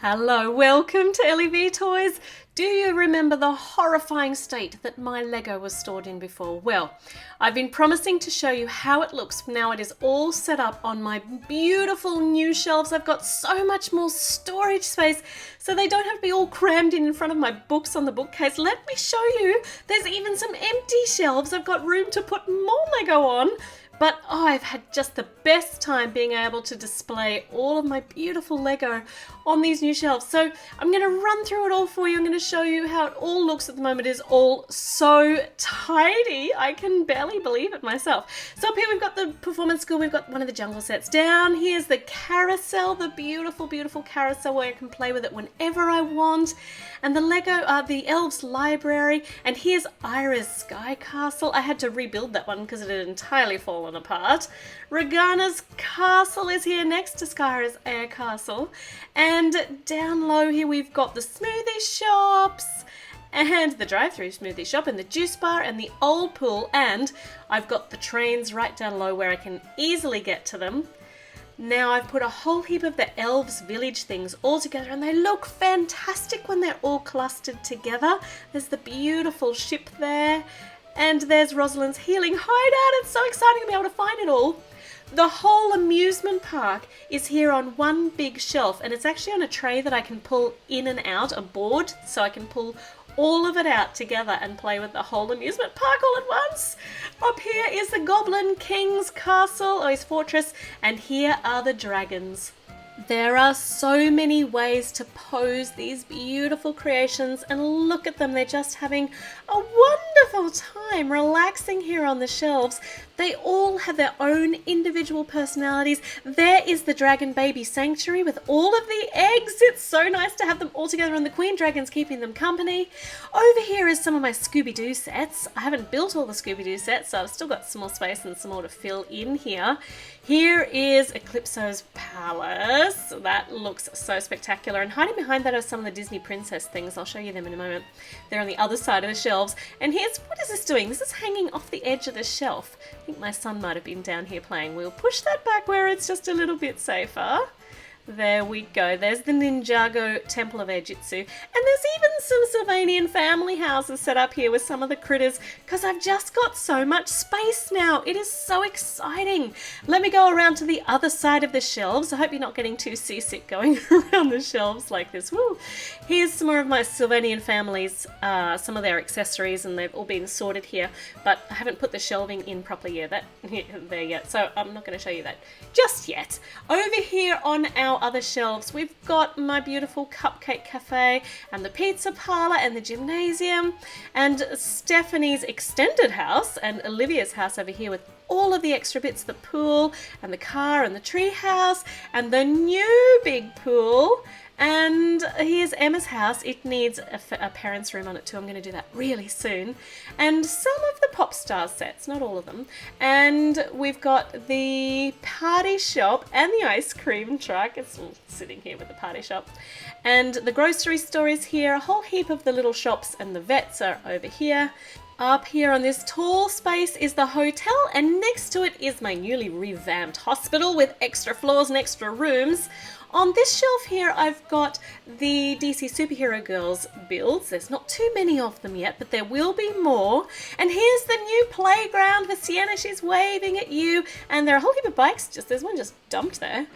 Hello, welcome to ellieV Toys. Do you remember the horrifying state that my Lego was stored in before? Well, I've been promising to show you how it looks now it is all set up on my beautiful new shelves. I've got so much more storage space so they don't have to be all crammed in front of my books on the bookcase. Let me show you. There's even some empty shelves. I've got room to put more Lego on. But I've had just the best time being able to display all of my beautiful Lego on these new shelves. So I'm going to run through it all for you. I'm going to show you how it all looks at the moment. It is all so tidy. I can barely believe it myself. So up here we've got the performance school. We've got one of the jungle sets. Down here's the carousel, the beautiful, beautiful carousel where I can play with it whenever I want. And the Lego, the elves library. And here's Ira's sky castle. I had to rebuild that one because it had entirely fallen apart. Regana's castle is here next to Skyra's air castle. And down low here we've got the smoothie shops and the drive-through smoothie shop and the juice bar and the old pool, and I've got the trains right down low where I can easily get to them. Now I've put a whole heap of the elves village things all together and they look fantastic when they're all clustered together. There's the beautiful ship there. And there's Rosalind's healing hideout. It's so exciting to be able to find it all. The whole amusement park is here on one big shelf, and it's actually on a tray that I can pull in and out, a board, so I can pull all of it out together and play with the whole amusement park all at once. Up here is the Goblin King's castle, or his fortress, and here are the dragons. There are so many ways to pose these beautiful creations, and look at them, they're just having a wonderful time relaxing here on the shelves. They all have their own individual personalities. There is the dragon baby sanctuary with all of the eggs. It's so nice to have them all together and the queen dragon's keeping them company. Over here is some of my Scooby-Doo sets. I haven't built all the Scooby-Doo sets, so I've still got some more space and some more to fill in here. Here is Eclipso's palace. That looks so spectacular. And hiding behind that are some of the Disney princess things. I'll show you them in a moment. They're on the other side of the shelves. And here's, what is this doing? This is hanging off the edge of the shelf. I think my son might have been down here playing. We'll push that back where it's just a little bit safer. There we go. There's the Ninjago Temple of Air Jitsu. And there's even some Sylvanian family houses set up here with some of the critters because I've just got so much space now. It is so exciting. Let me go around to the other side of the shelves. I hope you're not getting too seasick going around the shelves like this. Woo! Here's some more of my Sylvanian families, some of their accessories, and they've all been sorted here, but I haven't put the shelving in properly there yet, so I'm not going to show you that just yet. Over here on our other shelves we've got my beautiful cupcake cafe and the pizza parlor and the gymnasium and Stephanie's extended house and Olivia's house over here with all of the extra bits, the pool and the car and the tree house and the new big pool. And here's Emma's house. It needs a parent's room on it too. I'm going to do that really soon. And some of the pop star sets, not all of them. And we've got the party shop and the ice cream truck. It's all sitting here with the party shop. And the grocery store is here. A whole heap of the little shops and the vets are over here. Up here on this tall space is the hotel, and next to it is my newly revamped hospital with extra floors and extra rooms. On this shelf here, I've got the DC Superhero Girls builds. There's not too many of them yet, but there will be more. And here's the new playground for Sienna. She's waving at you. And there are a whole heap of bikes. There's one just dumped there.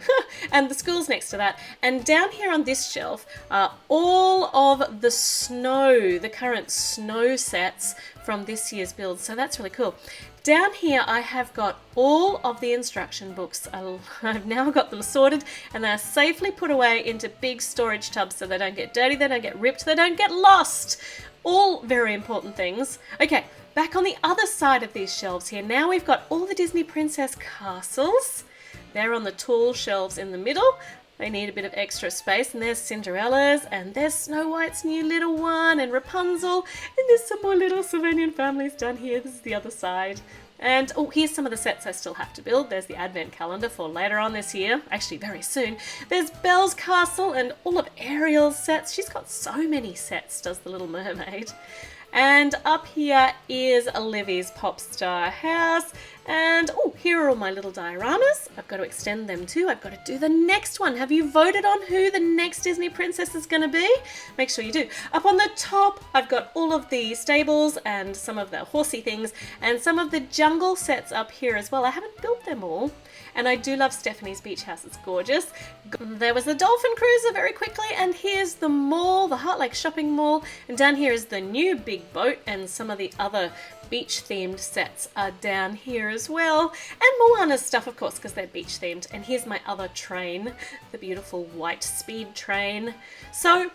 And the school's next to that. And down here on this shelf are all of the snow, the current snow sets from this year's build. So that's really cool. Down here I have got all of the instruction books. I've now got them sorted and they're safely put away into big storage tubs so they don't get dirty, they don't get ripped, they don't get lost. All very important things. Okay, back on the other side of these shelves here, now we've got all the Disney princess castles. They're on the tall shelves in the middle. They need a bit of extra space, and there's Cinderella's, and there's Snow White's new little one, and Rapunzel, and there's some more little Sylvanian families down here. This is the other side. And oh, here's some of the sets I still have to build. There's the advent calendar for later on this year, actually very soon. There's Belle's castle and all of Ariel's sets. She's got so many sets, does the Little Mermaid. And up here is ellieV's Pop Star house. And oh, here are all my little dioramas. I've got to extend them too. I've got to do the next one. Have you voted on who the next Disney princess is going to be? Make sure you do. Up on the top, I've got all of the stables and some of the horsey things and some of the jungle sets up here as well. I haven't built them all. And I do love Stephanie's beach house. It's gorgeous. There was the dolphin cruiser very quickly, and here's the mall, the Heart Lake shopping mall. And down here is the new big boat, and some of the other beach themed sets are down here as well. And Moana's stuff, of course, because they're beach themed. And here's my other train, the beautiful white speed train. So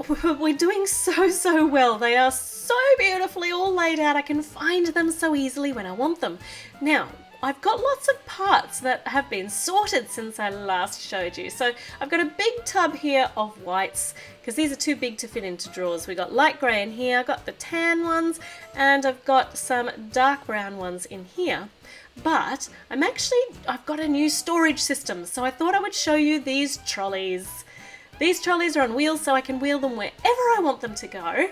we're doing so well. They are so beautifully all laid out. I can find them so easily when I want them. Now, I've got lots of parts that have been sorted since I last showed you. So I've got a big tub here of whites because these are too big to fit into drawers. We got light grey in here, I've got the tan ones, and I've got some dark brown ones in here. But I've got a new storage system, so I thought I would show you these trolleys. These trolleys are on wheels, so I can wheel them wherever I want them to go.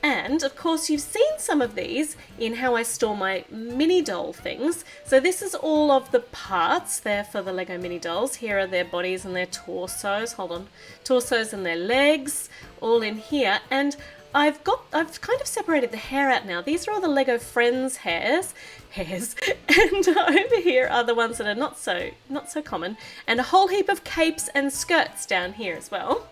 And of course you've seen some of these in how I store my mini doll things. So this is all of the parts there for the Lego mini dolls. Here are their bodies and their torsos. Hold on. Torsos and their legs all in here. And I've kind of separated the hair out now. These are all the Lego Friends hairs. And over here are the ones that are not so common. And a whole heap of capes and skirts down here as well.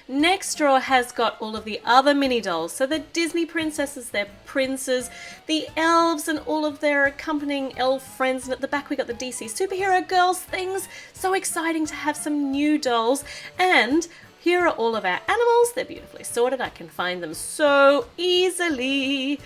Next drawer has got all of the other mini dolls. So the Disney princesses, their princes, the elves and all of their accompanying elf friends. And at the back we got the DC superhero girls things. So exciting to have some new dolls. And here are all of our animals. They're beautifully sorted. I can find them so easily.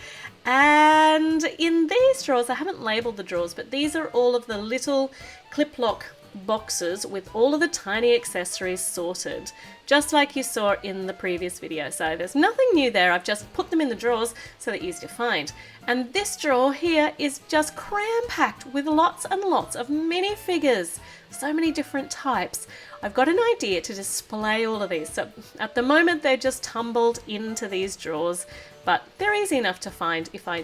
And in these drawers, I haven't labelled the drawers, but these are all of the little clip lock boxes with all of the tiny accessories sorted, just like you saw in the previous video. So there's nothing new there. I've just put them in the drawers so they're easy to find. And this drawer here is just cram-packed with lots and lots of minifigures. So many different types. I've got an idea to display all of these. So at the moment they're just tumbled into these drawers, but they're easy enough to find if I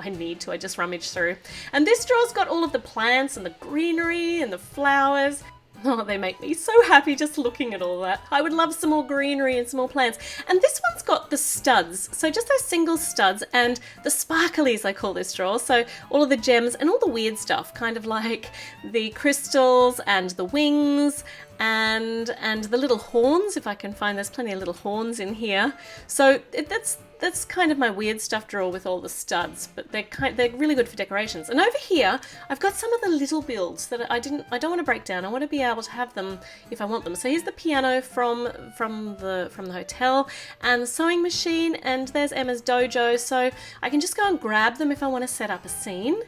need to. I just rummage through. And this drawer's got all of the plants and the greenery and the flowers. Oh, they make me so happy just looking at all that. I would love some more greenery and some more plants. And this one's got the studs. So just those single studs and the sparklies, I call this drawer. So all of the gems and all the weird stuff, kind of like the crystals and the wings and the little horns, if I can find. There's plenty of little horns in here. So that's kind of my weird stuff drawer with all the studs, but they're really good for decorations. And over here, I've got some of the little builds that I don't want to break down. I want to be able to have them if I want them. So here's the piano from the hotel, and the sewing machine, and there's Emma's dojo. So I can just go and grab them if I want to set up a scene.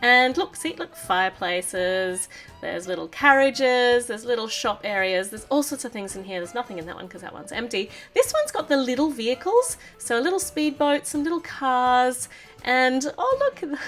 And look, fireplaces, there's little carriages, there's little shop areas, there's all sorts of things in here. There's nothing in that one because that one's empty. This one's got the little vehicles, so little speedboats, some little cars, and oh look,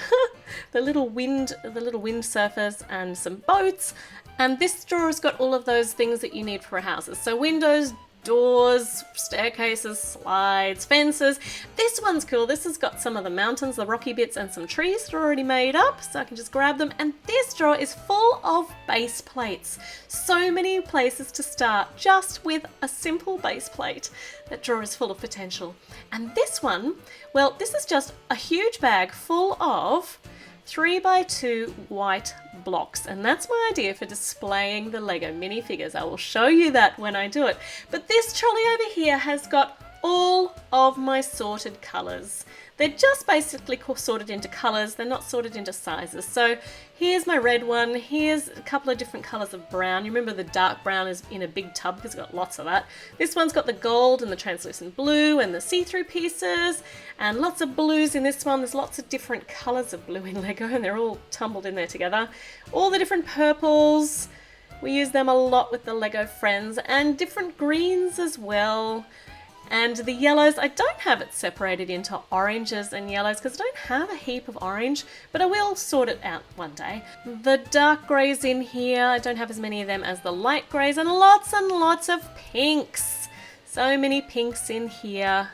the little wind surfers and some boats. And this drawer's got all of those things that you need for a house. So windows, doors, staircases, slides, fences. This one's cool. This has got some of the mountains, the rocky bits, and some trees that are already made up, so I can just grab them. And this drawer is full of base plates. So many places to start just with a simple base plate. That drawer is full of potential. And this one, well, this is just a huge bag full of 3x2 white blocks, and that's my idea for displaying the Lego minifigures. I will show you that when I do it. But this trolley over here has got all of my sorted colours. They're just basically sorted into colours, they're not sorted into sizes. So here's my red one, here's a couple of different colours of brown. You remember the dark brown is in a big tub because it's got lots of that. This one's got the gold and the translucent blue and the see-through pieces, and lots of blues in this one. There's lots of different colours of blue in Lego and they're all tumbled in there together. All the different purples, we use them a lot with the Lego Friends, and different greens as well. And the yellows, I don't have it separated into oranges and yellows because I don't have a heap of orange, but I will sort it out one day. The dark greys in here, I don't have as many of them as the light greys, and lots of pinks. So many pinks in here.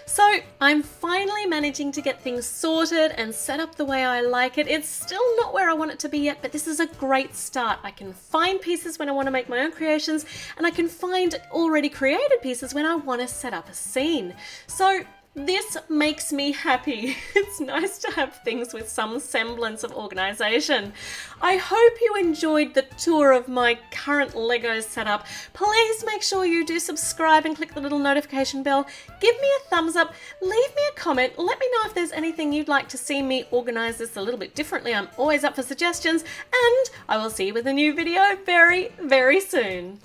So I'm finally managing to get things sorted and set up the way I like it. It's still not where I want it to be yet, but this is a great start. I can find pieces when I want to make my own creations, and I can find already created pieces when I want to set up a scene. So this makes me happy. It's nice to have things with some semblance of organisation. I hope you enjoyed the tour of my current Lego setup. Please make sure you do subscribe and click the little notification bell. Give me a thumbs up, leave me a comment, let me know if there's anything you'd like to see me organise this a little bit differently. I'm always up for suggestions, and I will see you with a new video very, very soon.